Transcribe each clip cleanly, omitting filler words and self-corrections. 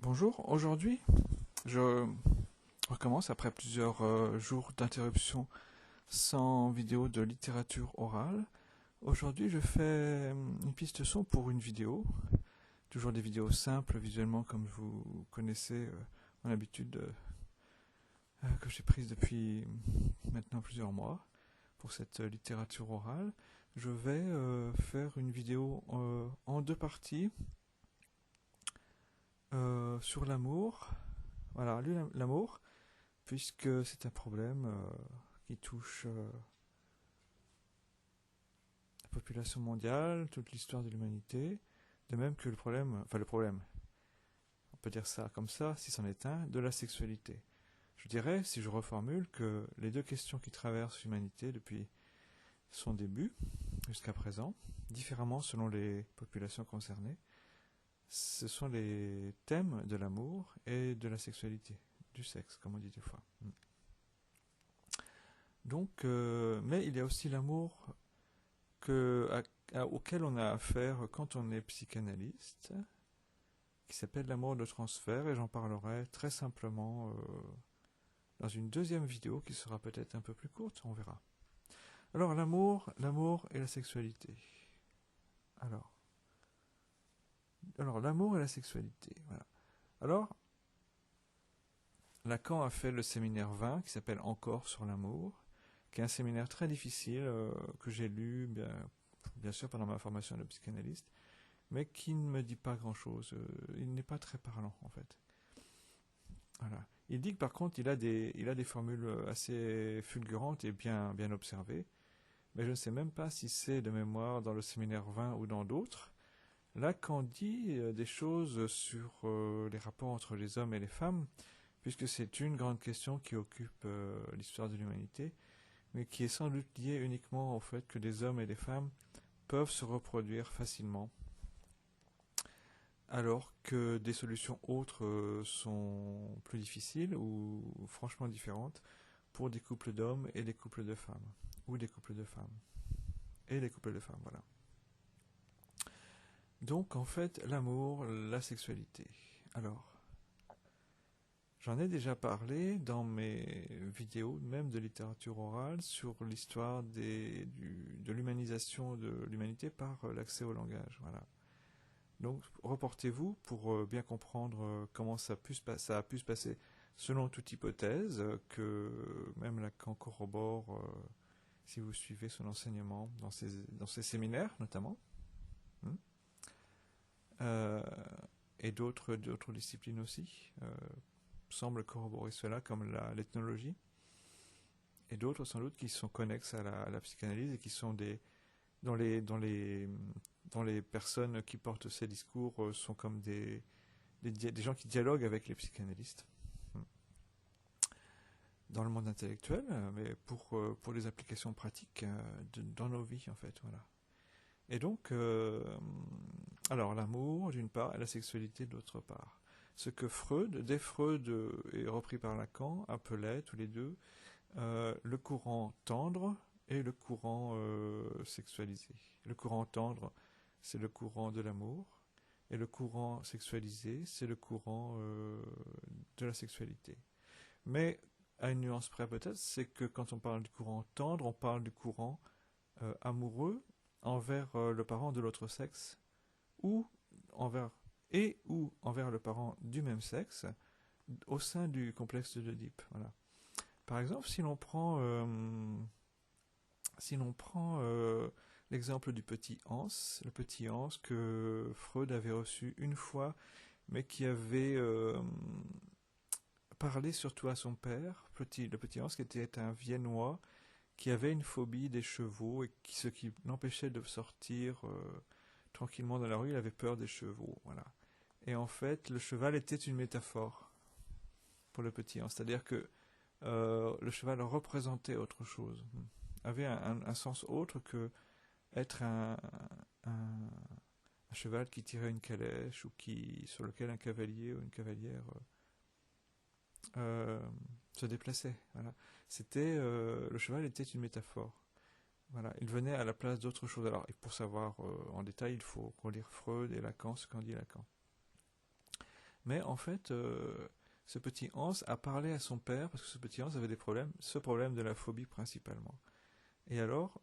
Bonjour, aujourd'hui je recommence après plusieurs jours d'interruption sans vidéo de littérature orale. Aujourd'hui je fais une piste son pour une vidéo, toujours des vidéos simples visuellement comme vous connaissez mon habitude que j'ai prise depuis maintenant plusieurs mois pour cette littérature orale. Je vais faire une vidéo en deux parties sur l'amour. Voilà, l'amour, puisque c'est un problème qui touche la population mondiale, toute l'histoire de l'humanité, de même que le problème, on peut dire ça comme ça, si c'en est un, de la sexualité. Je dirais, si je reformule, que les deux questions qui traversent l'humanité depuis son début jusqu'à présent, différemment selon les populations concernées, ce sont les thèmes de l'amour et de la sexualité, du sexe, comme on dit des fois. Donc, mais il y a aussi l'amour auquel on a affaire quand on est psychanalyste, qui s'appelle l'amour de transfert, et j'en parlerai très simplement dans une deuxième vidéo qui sera peut-être un peu plus courte, on verra. Alors, l'amour et la sexualité. Alors, l'amour et la sexualité, voilà. Alors, Lacan a fait le séminaire 20, qui s'appelle Encore sur l'amour, qui est un séminaire très difficile, que j'ai lu, bien sûr, pendant ma formation de psychanalyste, mais qui ne me dit pas grand-chose. Il n'est pas très parlant, en fait. Voilà. Il dit que par contre, il a des formules assez fulgurantes et bien observées, mais je ne sais même pas si c'est de mémoire dans le séminaire 20 ou dans d'autres. Lacan dit des choses sur les rapports entre les hommes et les femmes, puisque c'est une grande question qui occupe l'histoire de l'humanité, mais qui est sans doute liée uniquement au fait que des hommes et des femmes peuvent se reproduire facilement, alors que des solutions autres sont plus difficiles ou franchement différentes pour des couples d'hommes et des couples de femmes, ou des couples de femmes, et des couples de femmes, voilà. Donc en fait, l'amour, la sexualité. Alors, j'en ai déjà parlé dans mes vidéos, même de littérature orale, sur l'histoire de l'humanisation de l'humanité par l'accès au langage. Voilà. Donc, reportez-vous pour bien comprendre comment ça a pu se passer selon toute hypothèse, que même Lacan corrobore si vous suivez son enseignement dans ses séminaires, notamment. Hmm. Euh, et d'autres disciplines aussi semblent corroborer cela, comme l'ethnologie, et d'autres sans doute qui sont connexes à la psychanalyse et qui sont dont les personnes qui portent ces discours sont comme des gens qui dialoguent avec les psychanalystes dans le monde intellectuel, mais pour les applications pratiques dans nos vies, en fait. Voilà. Et donc, alors l'amour d'une part et la sexualité d'autre part. Ce que dès Freud et repris par Lacan, appelait tous les deux le courant tendre et le courant sexualisé. Le courant tendre, c'est le courant de l'amour, et le courant sexualisé, c'est le courant de la sexualité. Mais à une nuance près peut-être, c'est que quand on parle du courant tendre, on parle du courant amoureux envers le parent de l'autre sexe, ou envers le parent du même sexe, au sein du complexe d'Oedipe. Voilà. Par exemple, si l'on prend l'exemple du petit Hans, le petit Hans que Freud avait reçu une fois, mais qui avait parlé surtout à son père, le petit Hans qui était un Viennois, qui avait une phobie des chevaux, et ce qui l'empêchait de sortir tranquillement dans la rue, il avait peur des chevaux. Voilà. Et en fait, le cheval était une métaphore pour le petit Hans, c'est-à-dire que le cheval représentait autre chose, avait un sens autre que être un cheval qui tirait une calèche, ou sur lequel un cavalier ou une cavalière se déplaçait. Voilà. Le cheval était une métaphore. Voilà, il venait à la place d'autre chose. Alors, pour savoir en détail, il faut relire Freud et Lacan, ce qu'en dit Lacan. Mais en fait, ce petit Hans a parlé à son père parce que ce petit Hans avait des problèmes, ce problème de la phobie principalement. Et alors,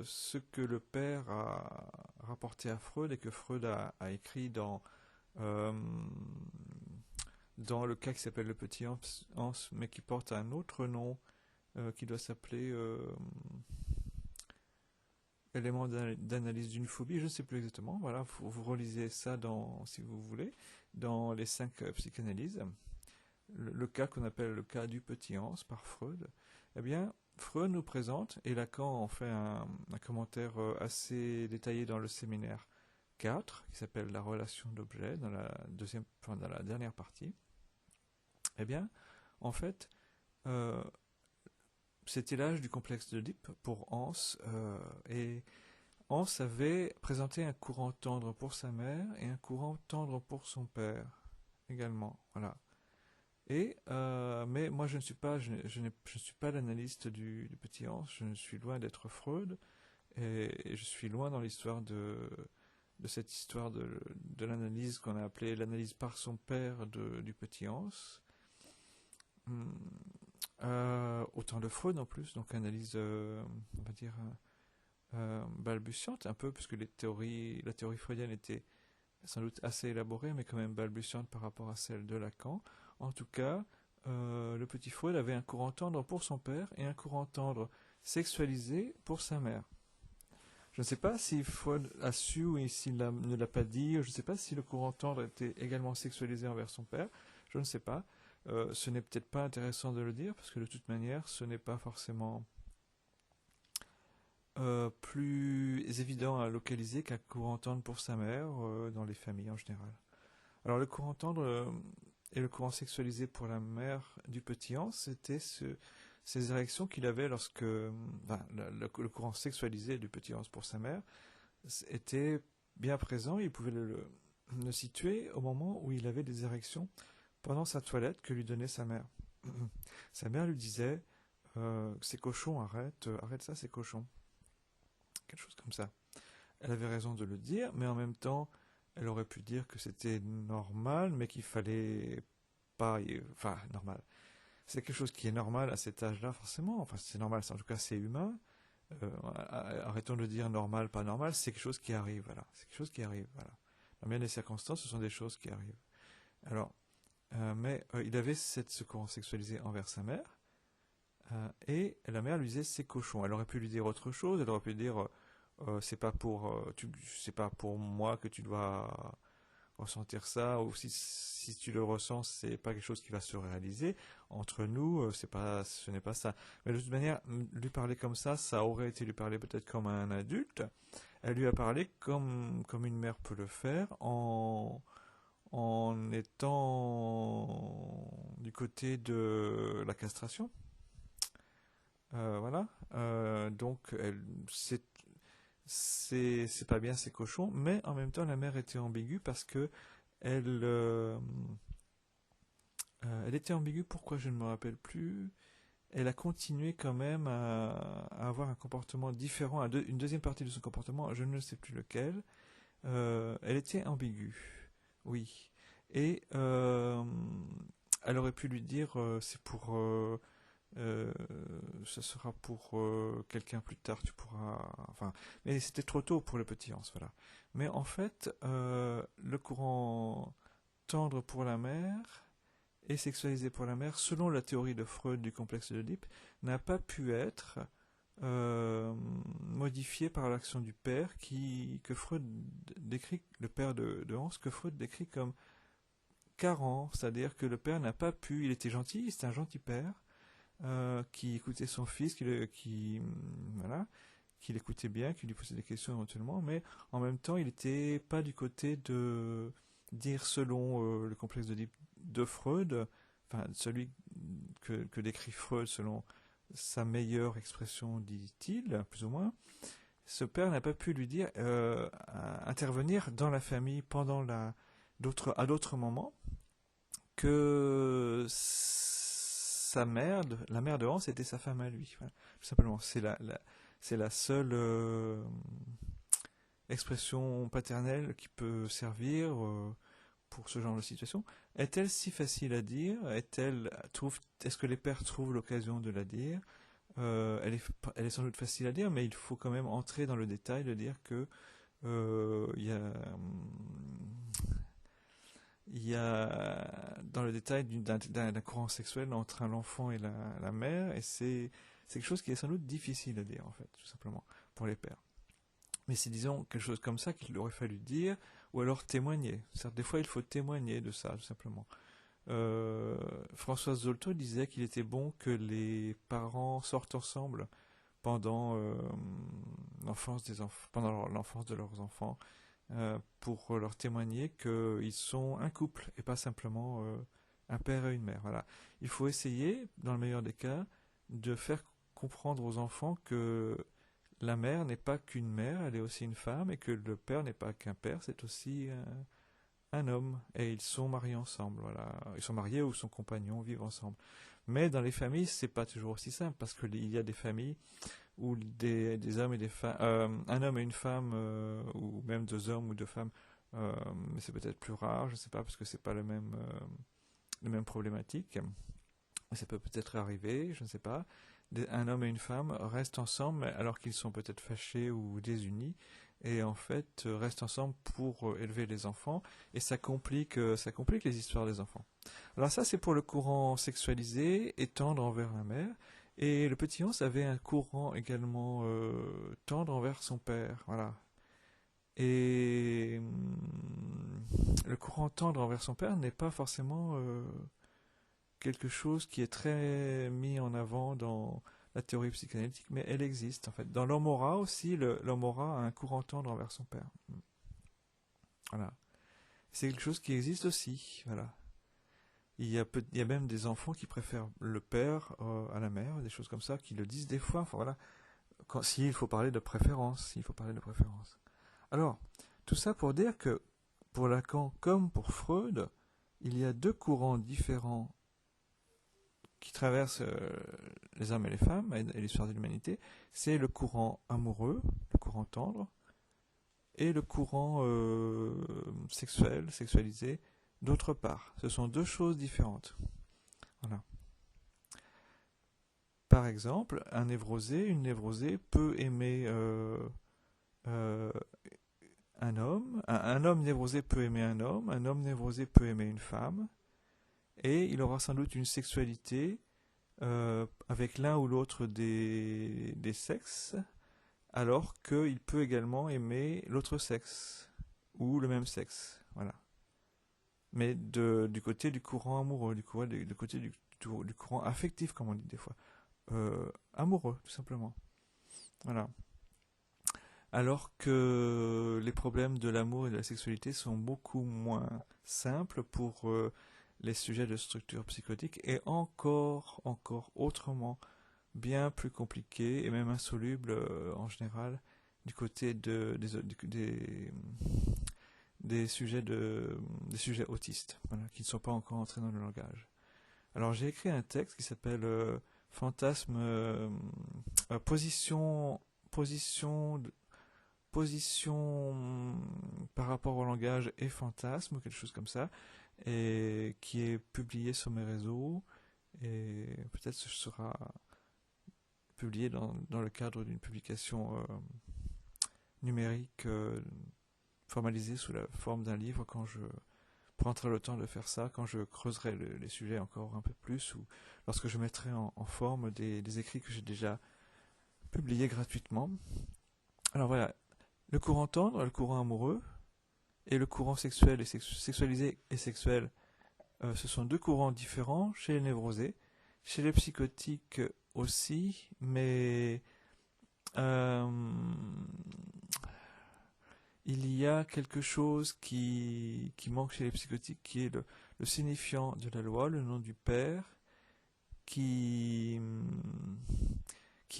ce que le père a rapporté à Freud et que Freud a écrit euh, dans le cas qui s'appelle le petit Hans, mais qui porte un autre nom, qui doit s'appeler élément d'analyse d'une phobie, je ne sais plus exactement. Voilà, vous relisez ça si vous voulez, dans les 5 psychanalyses. Le cas qu'on appelle le cas du petit Hans par Freud. Eh bien, Freud nous présente, et Lacan en fait un commentaire assez détaillé dans le séminaire 4, qui s'appelle la relation d'objet, dans la dernière partie. Eh bien, en fait, euh, c'était l'âge du complexe d'Oedipe pour Hans, et Hans avait présenté un courant tendre pour sa mère et un courant tendre pour son père également. Voilà. Mais moi, je ne suis pas l'analyste du petit Hans. Je suis loin d'être Freud, et je suis loin dans l'histoire de cette histoire de l'analyse qu'on a appelée l'analyse par son père du petit Hans. Hum, autant de Freud en plus, donc analyse, on va dire, balbutiante un peu, puisque la théorie freudienne était sans doute assez élaborée, mais quand même balbutiante par rapport à celle de Lacan. En tout cas, le petit Freud avait un courant tendre pour son père et un courant tendre sexualisé pour sa mère. Je ne sais pas si Freud a su ou s'il ne l'a pas dit. Je ne sais pas si le courant tendre était également sexualisé envers son père. Je ne sais pas. Ce n'est peut-être pas intéressant de le dire, parce que de toute manière, ce n'est pas forcément plus évident à localiser qu'un courant tendre pour sa mère dans les familles en général. Alors le courant tendre et le courant sexualisé pour la mère du petit Hans, c'était ces érections qu'il avait lorsque... le courant sexualisé du petit Hans pour sa mère était bien présent. Il pouvait le situer au moment où il avait des érections pendant sa toilette que lui donnait sa mère. Sa mère lui disait c'est cochon, arrête ça, c'est cochon. Quelque chose comme ça. Elle avait raison de le dire, mais en même temps, elle aurait pu dire que c'était normal, mais qu'il fallait pas... Enfin, normal. C'est quelque chose qui est normal à cet âge-là, forcément. Enfin, c'est normal, en tout cas, c'est humain. Arrêtons de dire normal, pas normal, c'est quelque chose qui arrive, voilà. C'est quelque chose qui arrive, voilà. Dans bien des circonstances, ce sont des choses qui arrivent. Alors, il avait ce courant sexualisé envers sa mère, et la mère lui disait c'est cochon. Elle aurait pu lui dire autre chose, elle aurait pu dire c'est pas pour moi que tu dois ressentir ça, ou si tu le ressens, c'est pas quelque chose qui va se réaliser. Entre nous, ce n'est pas ça. Mais de toute manière, lui parler comme ça aurait été lui parler peut-être comme un adulte. Elle lui a parlé comme une mère peut le faire, en étant du côté de la castration. Voilà. Donc, c'est pas bien, c'est cochon, mais en même temps, la mère était ambiguë parce que elle était ambiguë. Pourquoi je ne me rappelle plus. Elle a continué quand même à avoir un comportement différent, une deuxième partie de son comportement, je ne sais plus lequel. Elle était ambiguë, oui. Et elle aurait pu lui dire, ce sera pour quelqu'un plus tard, tu pourras... Enfin, mais c'était trop tôt pour le petit Hans, voilà. Mais en fait, le courant tendre pour la mère et sexualisé pour la mère, selon la théorie de Freud du complexe d'Oedipe, n'a pas pu être modifié par l'action du père que Freud décrit, le père de Hans, que Freud décrit comme carent, c'est-à-dire que le père n'a pas pu, il était gentil, c'était un gentil père, qui écoutait son fils, voilà, qui l'écoutait bien, qui lui posait des questions éventuellement, mais en même temps, il n'était pas du côté de dire selon le complexe de Freud, enfin celui que décrit Freud selon sa meilleure expression, dit-il, plus ou moins. Ce père n'a pas pu lui dire intervenir dans la famille à d'autres moments que la mère de Hans était sa femme à lui. Voilà. Tout simplement, c'est la seule expression paternelle qui peut servir pour ce genre de situation, est-elle si facile à dire? Est-ce que les pères trouvent l'occasion de la dire? Elle est sans doute facile à dire, mais il faut quand même entrer dans le détail de dire que il y a dans le détail d'un courant sexuel entre l'enfant et la mère, et c'est quelque chose qui est sans doute difficile à dire, en fait, tout simplement, pour les pères. Mais c'est, disons, quelque chose comme ça qu'il aurait fallu dire, ou alors témoigner. Certes, des fois, il faut témoigner de ça, tout simplement. Françoise Dolto disait qu'il était bon que les parents sortent ensemble pendant pendant l'enfance de leurs enfants, pour leur témoigner qu'ils sont un couple et pas simplement un père et une mère. Voilà. Il faut essayer, dans le meilleur des cas, de faire comprendre aux enfants que la mère n'est pas qu'une mère, elle est aussi une femme, et que le père n'est pas qu'un père, c'est aussi un homme, et ils sont mariés ensemble. Voilà. Ils sont mariés ou sont compagnons, vivent ensemble. Mais dans les familles, c'est pas toujours aussi simple, parce qu'il y a des familles où des hommes et des femmes, un homme et une femme, ou même deux hommes ou deux femmes, mais c'est peut-être plus rare, je ne sais pas, parce que c'est pas les mêmes problématiques. Ça peut peut-être arriver, je ne sais pas. Un homme et une femme restent ensemble alors qu'ils sont peut-être fâchés ou désunis, et en fait restent ensemble pour élever les enfants, et ça complique les histoires des enfants. Alors ça, c'est pour le courant sexualisé et tendre envers la mère. Et le petit Hans avait un courant également tendre envers son père, voilà. Et le courant tendre envers son père n'est pas forcément quelque chose qui est très mis en avant dans la théorie psychanalytique, mais elle existe en fait. Dans l'homme aura aussi, l'homme aura a un courant tendre envers son père. Voilà. C'est quelque chose qui existe aussi, voilà. Il y a même des enfants qui préfèrent le père à la mère, des choses comme ça, qui le disent des fois. Enfin voilà, s'il faut parler de préférence, Alors, tout ça pour dire que pour Lacan comme pour Freud, il y a deux courants différents qui traversent les hommes et les femmes et l'histoire de l'humanité. C'est le courant amoureux, le courant tendre, et le courant sexualisé, d'autre part. Ce sont deux choses différentes. Voilà. Par exemple, une névrosée peut aimer un homme, un homme névrosé peut aimer un homme névrosé peut aimer une femme, et il aura sans doute une sexualité avec l'un ou l'autre des sexes, alors qu'il peut également aimer l'autre sexe, ou le même sexe. Voilà. Mais du côté du courant amoureux, du côté du courant affectif, comme on dit des fois. Amoureux, tout simplement. Voilà. Alors que les problèmes de l'amour et de la sexualité sont beaucoup moins simples pour les sujets de structure psychotique, et encore autrement bien plus compliqués et même insolubles en général du côté des sujets autistes, voilà, qui ne sont pas encore entrés dans le langage. Alors j'ai écrit un texte qui s'appelle Fantasme, position par rapport au langage et fantasme, ou quelque chose comme ça, et qui est publié sur mes réseaux, et peut-être ce sera publié dans le cadre d'une publication numérique formalisée sous la forme d'un livre, quand je prendrai le temps de faire ça, quand je creuserai les sujets encore un peu plus, ou lorsque je mettrai en forme des écrits que j'ai déjà publiés gratuitement. Alors voilà, le courant tendre, le courant amoureux, et le courant sexuel et sexualisé et sexuel, ce sont deux courants différents chez les névrosés, chez les psychotiques aussi, mais il y a quelque chose qui manque chez les psychotiques, qui est le signifiant de la loi, le nom du père, qui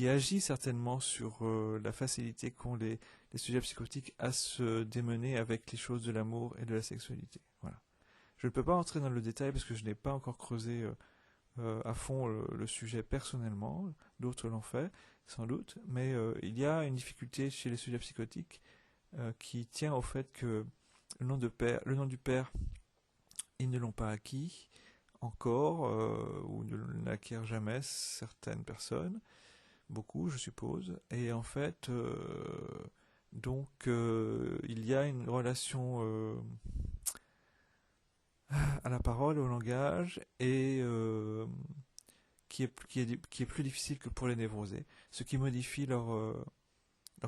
agit certainement sur la facilité qu'ont les sujets psychotiques à se démener avec les choses de l'amour et de la sexualité. Voilà. Je ne peux pas entrer dans le détail parce que je n'ai pas encore creusé à fond le sujet personnellement, d'autres l'ont fait sans doute, mais il y a une difficulté chez les sujets psychotiques qui tient au fait que le nom du père ils ne l'ont pas acquis encore, ou ne l'acquièrent jamais, certaines personnes, beaucoup je suppose, et en fait, donc il y a une relation à la parole, au langage, et qui est plus difficile que pour les névrosés, ce qui modifie leur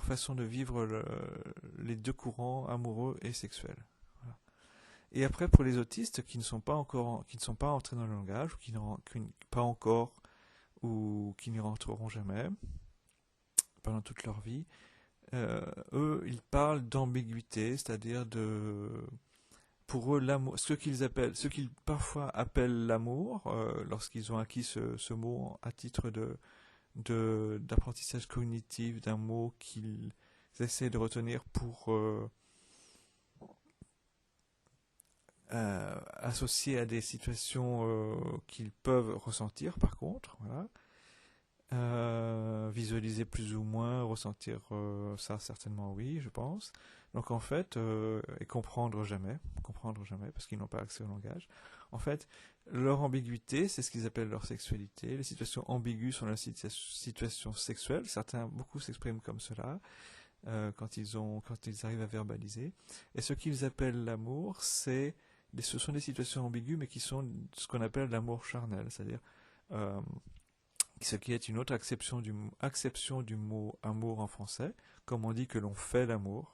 façon de vivre les deux courants amoureux et sexuels. Voilà. Et après, pour les autistes qui ne sont pas entrés dans le langage, ou qui pas encore, ou qui n'y rentreront jamais, pendant toute leur vie, eux, ils parlent d'ambiguïté, c'est-à-dire pour eux, l'amour, ce qu'ils parfois appellent l'amour, lorsqu'ils ont acquis ce mot à titre d'apprentissage cognitif d'un mot qu'ils essaient de retenir pour associer à des situations qu'ils peuvent ressentir, par contre, voilà. Visualiser plus ou moins, ressentir ça certainement oui, je pense. Donc en fait, et comprendre jamais, parce qu'ils n'ont pas accès au langage. En fait, leur ambiguïté, c'est ce qu'ils appellent leur sexualité. Les situations ambiguës sont la situation sexuelle. Beaucoup s'expriment comme cela quand ils arrivent à verbaliser. Et ce qu'ils appellent l'amour, ce sont des situations ambiguës, mais qui sont ce qu'on appelle l'amour charnel, c'est-à-dire ce qui est une autre acception du mot amour en français, comme on dit que l'on fait l'amour,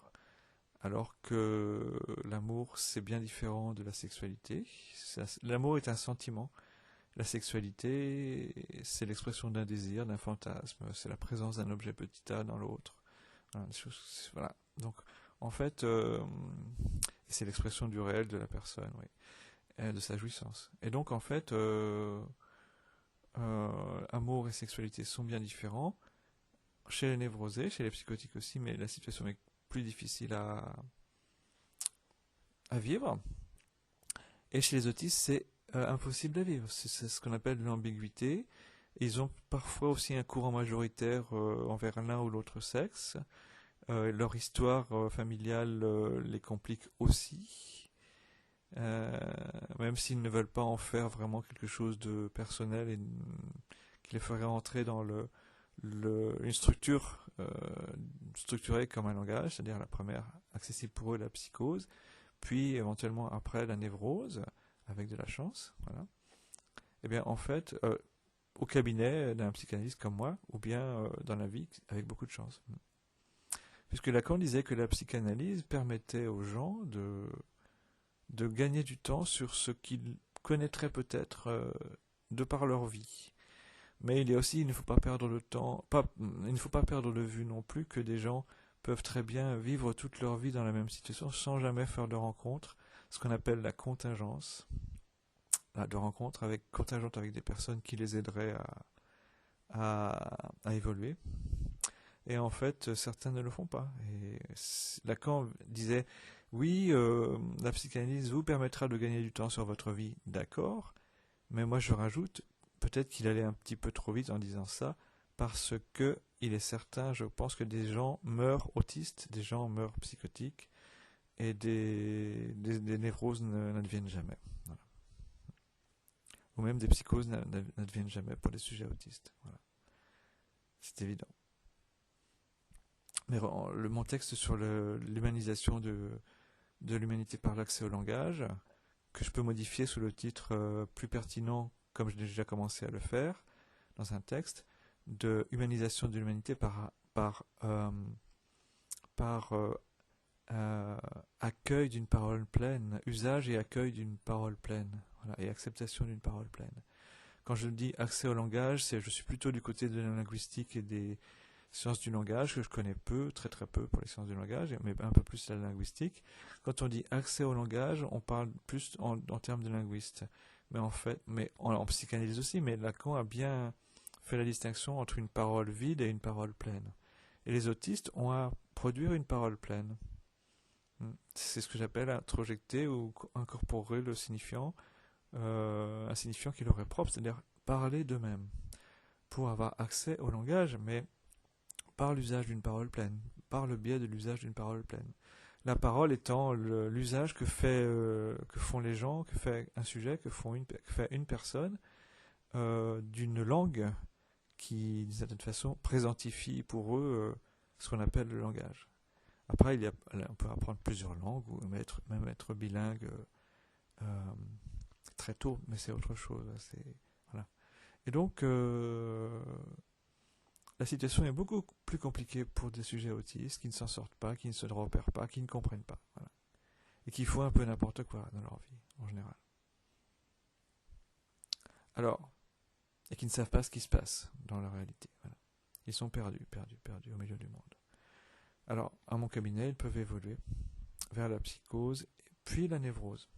alors que l'amour c'est bien différent de la sexualité. L'amour est un sentiment, la sexualité c'est l'expression d'un désir, d'un fantasme, c'est la présence d'un objet petit a dans l'autre. Voilà. Donc en fait, c'est l'expression du réel de la personne, oui, de sa jouissance. Et donc en fait, amour et sexualité sont bien différents chez les névrosés, chez les psychotiques aussi, mais la situation est plus difficile à vivre. Et chez les autistes, c'est impossible à vivre. C'est ce qu'on appelle l'ambiguïté. Ils ont parfois aussi un courant majoritaire envers l'un ou l'autre sexe. Leur histoire familiale les complique aussi. Même s'ils ne veulent pas en faire vraiment quelque chose de personnel et qui les ferait entrer dans une structure structurée comme un langage, c'est-à-dire la première accessible pour eux, la psychose, puis éventuellement après la névrose, avec de la chance, voilà. Et bien en fait, au cabinet d'un psychanalyste comme moi, ou bien dans la vie avec beaucoup de chance. Puisque Lacan disait que la psychanalyse permettait aux gens de gagner du temps sur ce qu'ils connaîtraient peut-être de par leur vie. Mais il y a aussi, il ne faut pas perdre le temps, il ne faut pas perdre de vue non plus que des gens peuvent très bien vivre toute leur vie dans la même situation sans jamais faire de rencontre, ce qu'on appelle la contingence, de rencontres contingentes avec des personnes qui les aideraient à évoluer. Et en fait, certains ne le font pas. Et Lacan disait, oui, la psychanalyse vous permettra de gagner du temps sur votre vie, d'accord, mais moi je rajoute, peut-être qu'il allait un petit peu trop vite en disant ça, parce que il est certain, je pense que des gens meurent autistes, des gens meurent psychotiques, et des névroses n'adviennent jamais. Voilà. Ou même des psychoses n'adviennent jamais pour les sujets autistes. Voilà. C'est évident. Mais mon texte sur l'humanisation de l'humanité par l'accès au langage, que je peux modifier sous le titre plus pertinent, comme j'ai déjà commencé à le faire, dans un texte, de humanisation de l'humanité par accueil d'une parole pleine, usage et accueil d'une parole pleine, voilà, et acceptation d'une parole pleine. Quand je dis accès au langage, je suis plutôt du côté de la linguistique et des sciences du langage, que je connais peu, très très peu pour les sciences du langage, mais un peu plus la linguistique. Quand on dit accès au langage, on parle plus en termes de linguiste. Mais en fait, en psychanalyse aussi, mais Lacan a bien fait la distinction entre une parole vide et une parole pleine. Et les autistes ont à produire une parole pleine. C'est ce que j'appelle introjecter ou incorporer le signifiant, un signifiant qui leur est propre, c'est-à-dire parler d'eux-mêmes, pour avoir accès au langage, mais par l'usage d'une parole pleine, par le biais de l'usage d'une parole pleine. La parole étant l'usage que font les gens, que fait un sujet, que fait une personne d'une langue qui, d'une certaine façon, présentifie pour eux ce qu'on appelle le langage. Après, on peut apprendre plusieurs langues ou même être bilingue très tôt, mais c'est autre chose. Voilà. Et donc, la situation est beaucoup plus compliquée pour des sujets autistes qui ne s'en sortent pas, qui ne se repèrent pas, qui ne comprennent pas. Voilà. Et qui font un peu n'importe quoi dans leur vie, en général. Alors, et qui ne savent pas ce qui se passe dans la réalité. Voilà. Ils sont perdus au milieu du monde. Alors, à mon cabinet, ils peuvent évoluer vers la psychose, puis la névrose.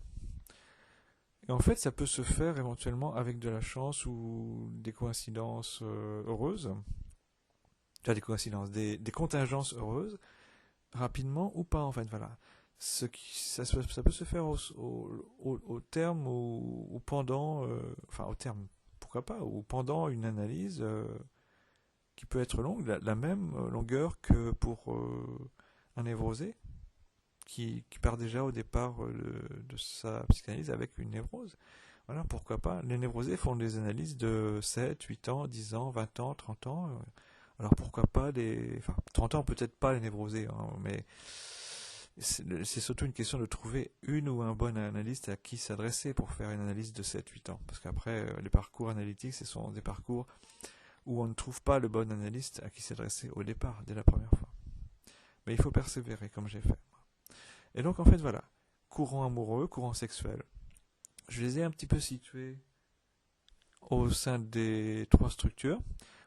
Et en fait, ça peut se faire éventuellement avec de la chance ou des coïncidences heureuses, des coïncidences, des contingences heureuses, rapidement ou pas, en fait, voilà. Ça peut se faire au terme ou pendant, enfin au terme, pourquoi pas, ou pendant une analyse qui peut être longue, la même longueur que pour un névrosé, qui part déjà au départ de sa psychanalyse avec une névrose. Voilà, pourquoi pas. Les névrosés font des analyses de 7, 8 ans, 10 ans, 20 ans, 30 ans. Alors pourquoi pas Enfin, 30 ans peut-être pas les névrosés, hein, mais c'est surtout une question de trouver une ou un bon analyste à qui s'adresser pour faire une analyse de 7, 8 ans. Parce qu'après, les parcours analytiques, ce sont des parcours où on ne trouve pas le bon analyste à qui s'adresser au départ, dès la première fois. Mais il faut persévérer, comme j'ai fait. Et donc, en fait, voilà. Courant amoureux, courant sexuel. Je les ai un petit peu situés au sein des 3 structures.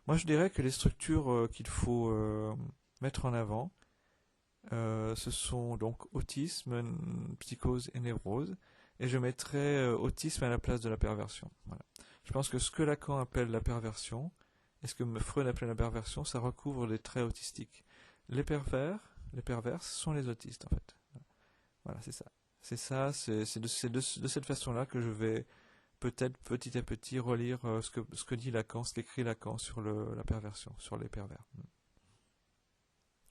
Moi, je dirais que les structures qu'il faut mettre en avant, ce sont donc autisme, psychose et névrose. Et je mettrais autisme à la place de la perversion. Voilà. Je pense que ce que Lacan appelle la perversion, et ce que Freud appelle la perversion, ça recouvre des traits autistiques. Les pervers sont les autistes, en fait. Voilà, c'est ça. C'est de cette façon-là que je vais peut-être petit à petit relire ce que dit Lacan, ce qu'écrit Lacan sur la perversion, sur les pervers.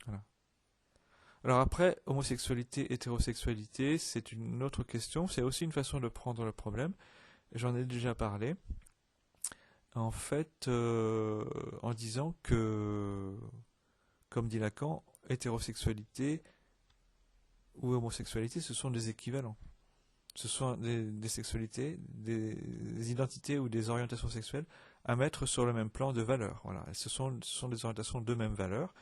Voilà. Alors après, homosexualité, hétérosexualité, c'est une autre question. C'est aussi une façon de prendre le problème. J'en ai déjà parlé. En fait, en disant que, comme dit Lacan, hétérosexualité ou homosexualité, ce sont des équivalents. Ce sont des sexualités, des identités ou des orientations sexuelles à mettre sur le même plan de valeur. Voilà. Et ce sont des orientations de même valeur,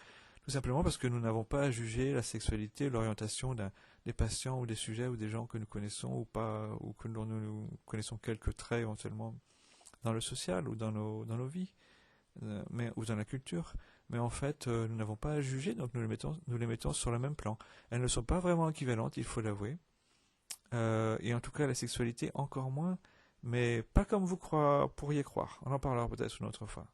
tout simplement parce que nous n'avons pas à juger la sexualité, l'orientation des patients ou des sujets ou des gens que nous connaissons ou pas, ou que nous connaissons quelques traits éventuellement dans le social ou dans nos vies, ou dans la culture. Mais en fait, nous n'avons pas à juger, donc nous les mettons sur le même plan. Elles ne sont pas vraiment équivalentes, il faut l'avouer. Et en tout cas, la sexualité encore moins, mais pas comme vous pourriez croire. On en parlera peut-être une autre fois.